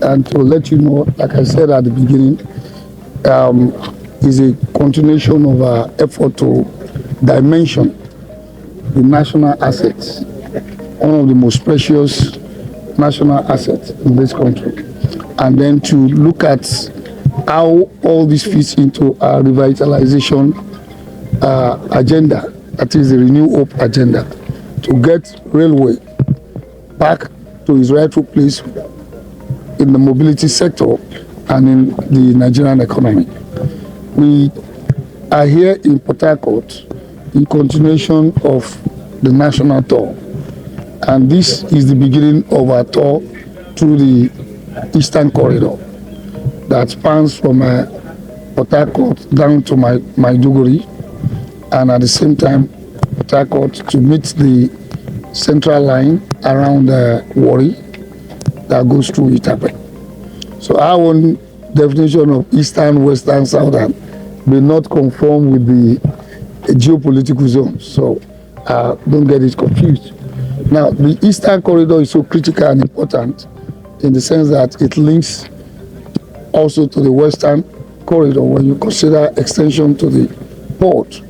and to let you know, like I said at the beginning, is a continuation of our effort to dimension the national assets, one of the most precious national assets in this country, and then to look at how all this fits into our revitalization agenda, that is the Renew Hope agenda, to get railway back to its rightful place in the mobility sector and in the Nigerian economy. We are here in Port Harcourt in continuation of the national tour, and this is the beginning of our tour through the Eastern Corridor that spans from Port Harcourt down to Maiduguri, and at the same time Port Harcourt to meet the central line around Warri that goes through Itape. So our own definition of Eastern, Western, Southern may not conform with the geopolitical zone, so don't get it confused. Now, the Eastern Corridor is so critical and important in the sense that it links also to the Western Corridor when you consider extension to the port,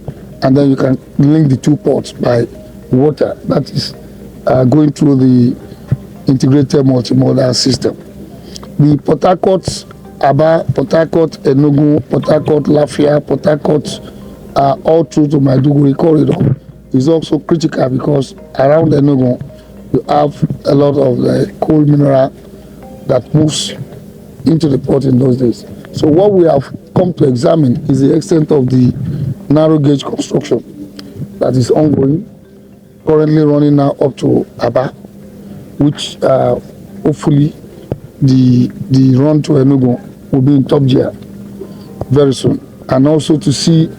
and then you can link the two ports by water, that is going through the integrated multimodal system. The Port Harcourt, Aba, Port Harcourt, Enugu, Port Harcourt, Lafia, Port Harcourt, all through to Maiduguri corridor is also critical because around Enugu you have a lot of the coal mineral that moves into the port in those days. So what we have come to examine is the extent of the narrow gauge construction that is ongoing, currently running now up to Aba, which hopefully the run to Enugu will be in top gear very soon, and also to see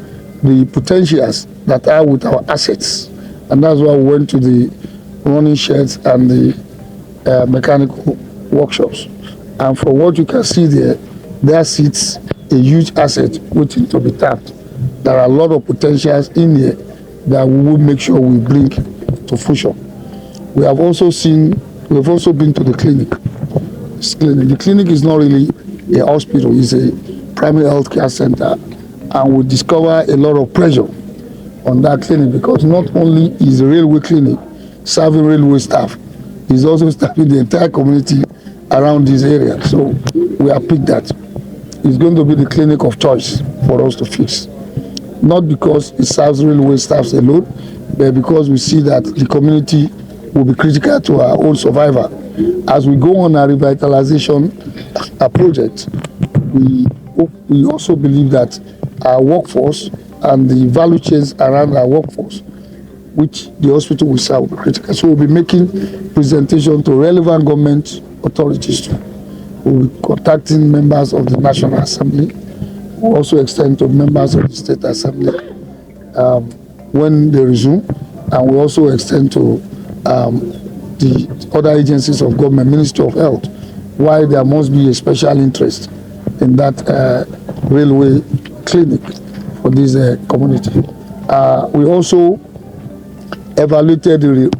the potentials that are with our assets, and that's why we went to the running sheds and the mechanical workshops. And for what you can see there sits a huge asset waiting to be tapped. There are a lot of potentials in there that we will make sure we bring to fruition. We've also been to the clinic. The clinic is not really a hospital, it's a primary health care center, and we discover a lot of pressure on that clinic because not only is the railway clinic serving railway staff, it's also serving the entire community around this area. So we have picked that. It's going to be the clinic of choice for us to fix. Not because it serves railway staffs alone, but because we see that the community will be critical to our own survival. As we go on our revitalization project, we also believe that our workforce and the value chains around our workforce, which the hospital will serve, will be critical. So we'll be making presentation to relevant government authorities too. We'll be contacting members of the National Assembly. We'll also extend to members of the State Assembly when they resume, and we'll also extend to the other agencies of government, Ministry of Health, why there must be a special interest in that railway clinic for this community. We also evaluated the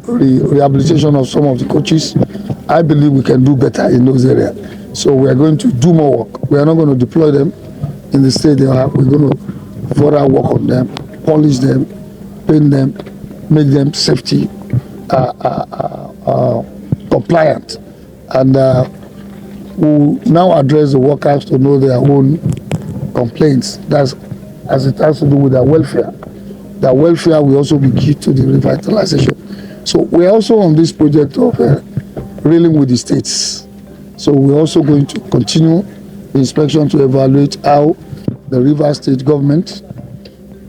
rehabilitation of some of the coaches. I believe we can do better in those areas. So we are going to do more work. We are not going to deploy them in the state they are. We're going to further work on them, polish them, paint them, make them safety compliant, and we'll now address the workers to know their own complaints. That's as it has to do with their welfare. Their welfare will also be key to the revitalization. So we're also on this project of reeling with the states. So we're also going to continue the inspection to evaluate how the River State government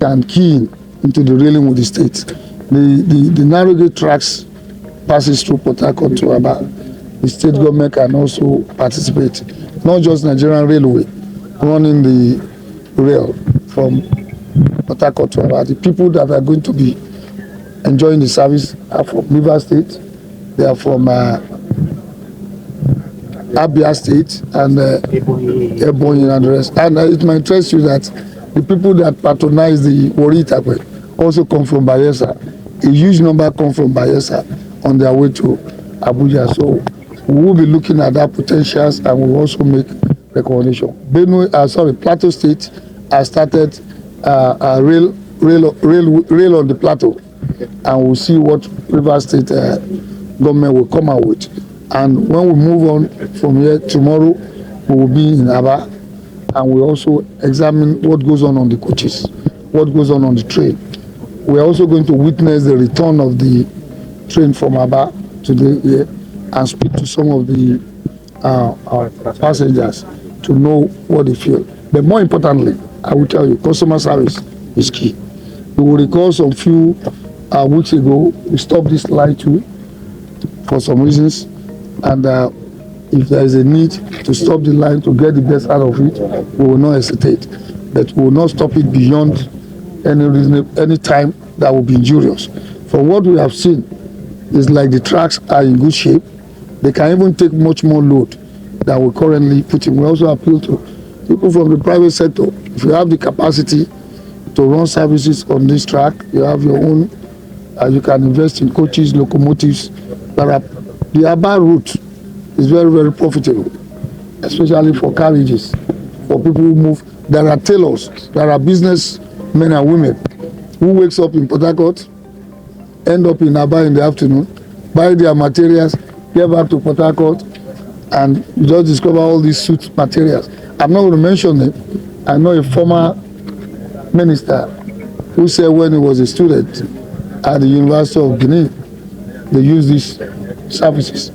can key into the reeling with the states. The narrow gauge tracks passes through Port Harcourt to Aba. The state government can also participate, not just Nigerian Railway running the rail from Port Harcourt to Aba. The people that are going to be enjoying the service are from River State, they are from Abia State and Ebonyi and the rest. And it might interest you that the people that patronize the Warri Itape also come from Bayelsa. A huge number come from Bayelsa on their way to Abuja. So We will be looking at that potentials and we will also make recommendation. Plateau State has started rail on the plateau, and we'll see what Rivers State government will come out with. And when we move on from here tomorrow, we will be in Aba, and we also examine what goes on the coaches, what goes on the train. We are also going to witness the return of the train from Aba today here and speak to some of the our passengers to know what they feel. But more importantly, I will tell you, customer service is key. You will recall some few weeks ago, we stopped this line too for some reasons, and if there is a need to stop the line to get the best out of it, we will not hesitate. But we will not stop it beyond any reason, any time that will be injurious. From what we have seen, it's like the tracks are in good shape. They can even take much more load than we currently put in. We also appeal to people from the private sector. If you have the capacity to run services on this track, you have your own, you can invest in coaches, locomotives. The Aba route is very, very profitable, especially for carriages, for people who move. There are tailors, there are businessmen and women who wakes up in Port Harcourt, end up in Aba in the afternoon, buy their materials, get back to Port Harcourt, and you just discover all these suit materials. I'm not going to mention it. I know a former minister who said when he was a student at the University of Guinea, they use these services.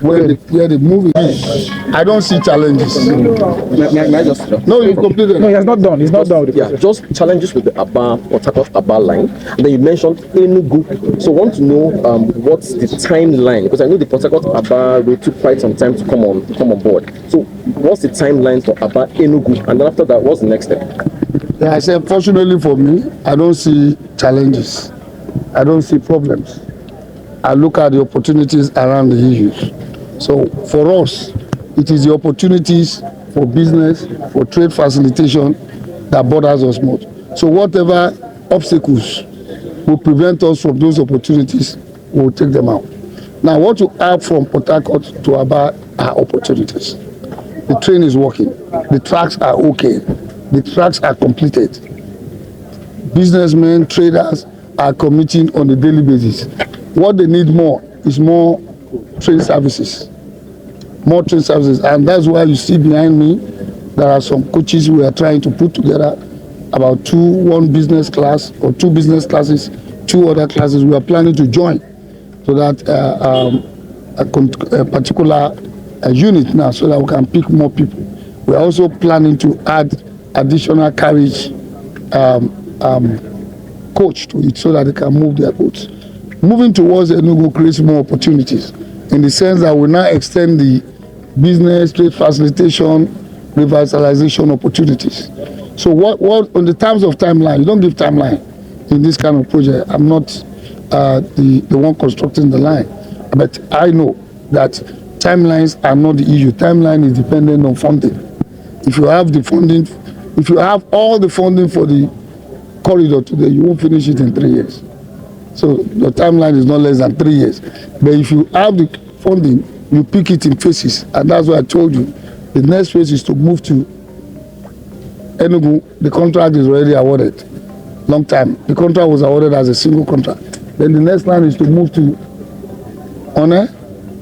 Where they move it. I don't see challenges. May I just? No, you've completed. No, he has not done. He's not done with the process. Just challenges with the Port Harcourt Aba line. And then you mentioned Enugu. So I want to know what's the timeline, because I know the Port Harcourt Aba road took quite some time to come on board. So what's the timeline for Aba Enugu? And then after that, what's the next step? Yeah, I said, fortunately for me, I don't see challenges. I don't see problems. I look at the opportunities around the issues. So for us, it is the opportunities for business, for trade facilitation that bothers us most. So whatever obstacles will prevent us from those opportunities, we'll take them out. Now, what you have from Port Harcourt to Aba are opportunities. The train is working. The tracks are okay. The tracks are completed. Businessmen, traders are commuting on a daily basis. What they need more is more train services. More train services. And that's why you see behind me, there are some coaches we are trying to put together, about one business class or two business classes, two other classes we are planning to join, so that a particular unit now, so that we can pick more people. We are also planning to add additional carriage coach to it, so that they can move their goods. Moving towards Enugu creates more opportunities, in the sense that we now extend the business, trade facilitation, revitalization opportunities. So what on the terms of timeline, you don't give timeline in this kind of project. I'm not the one constructing the line, but I know that timelines are not the issue. Timeline is dependent on funding. If you have the funding, if you have all the funding for the corridor today, you won't finish it in 3 years. So the timeline is not less than 3 years. But if you have the funding, you pick it in phases. And that's why I told you, the next phase is to move to Enugu. The contract is already awarded. Long time. The contract was awarded as a single contract. Then the next line is to move to One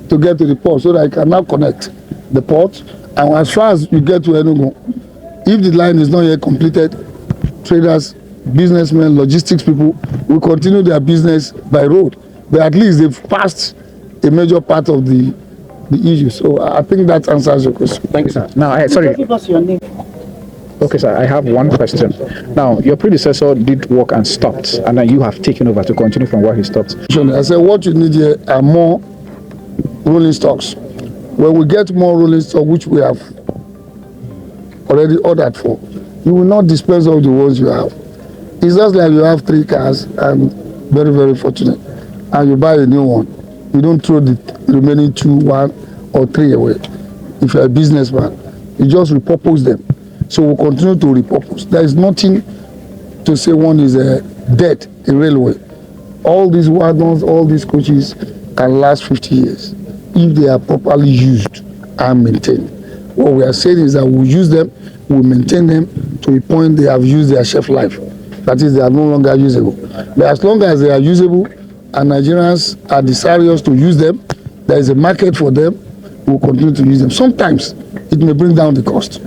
to get to the port, so that I can now connect the port. And as far as you get to Enugu, if the line is not yet completed, traders, businessmen, logistics people will continue their business by road. But at least they've passed a major part of the issue. So I think that answers your question. Thank you, sir. Now, sorry. Give us your name. Okay, sir, I have one question. Now, your predecessor did work and stopped, and then you have taken over to continue from where he stopped. I said, what you need here are more rolling stocks. When we get more rolling stock, which we have already ordered for, you will not dispose of the ones you have. It's just like you have 3 cars and very, very fortunate, and you buy a new one. You don't throw the remaining 2, 1 or 3 away. If you're a businessman, you just repurpose them. So we'll continue to repurpose. There is nothing to say one is dead in railway. All these wagons, all these coaches can last 50 years. if they are properly used and maintained. What we are saying is that we'll use them, we'll maintain them to a point they have used their shelf life. That is, they are no longer usable. But as long as they are usable and Nigerians are desirous to use them, there is a market for them, we'll continue to use them. Sometimes it may bring down the cost.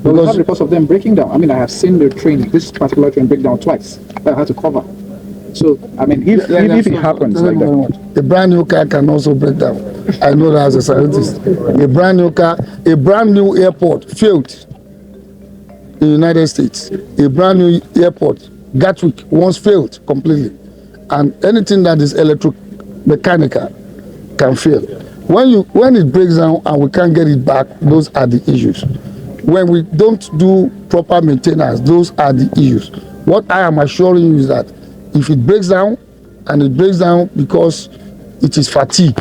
Well, it's not because of them breaking down. I mean, I have seen the train, this particular train break down twice. I had to cover. So, I mean, if it happens like that. A brand new car can also break down. I know that as a scientist. A brand new car, a brand new airport failed in the United States. A brand new airport, Gatwick, once failed completely. And anything that is electromechanical can fail. When it breaks down and we can't get it back, those are the issues. When we don't do proper maintenance, those are the issues. What I am assuring you is that if it breaks down, and it breaks down because it is fatigue,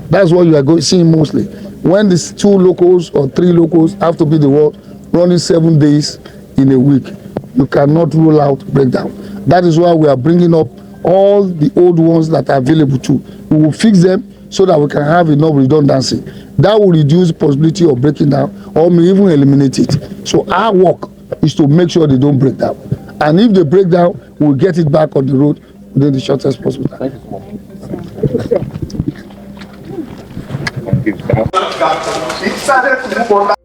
that's what you are seeing mostly. When these 2 locals or 3 locals have to be the one running 7 days in a week, you cannot rule out breakdown. That is why we are bringing up all the old ones that are available too. We will fix them so that we can have enough redundancy. That will reduce the possibility of breaking down or may even eliminate it. So our work is to make sure they don't break down. And if they break down, we'll get it back on the road within the shortest possible time. Thank you so much.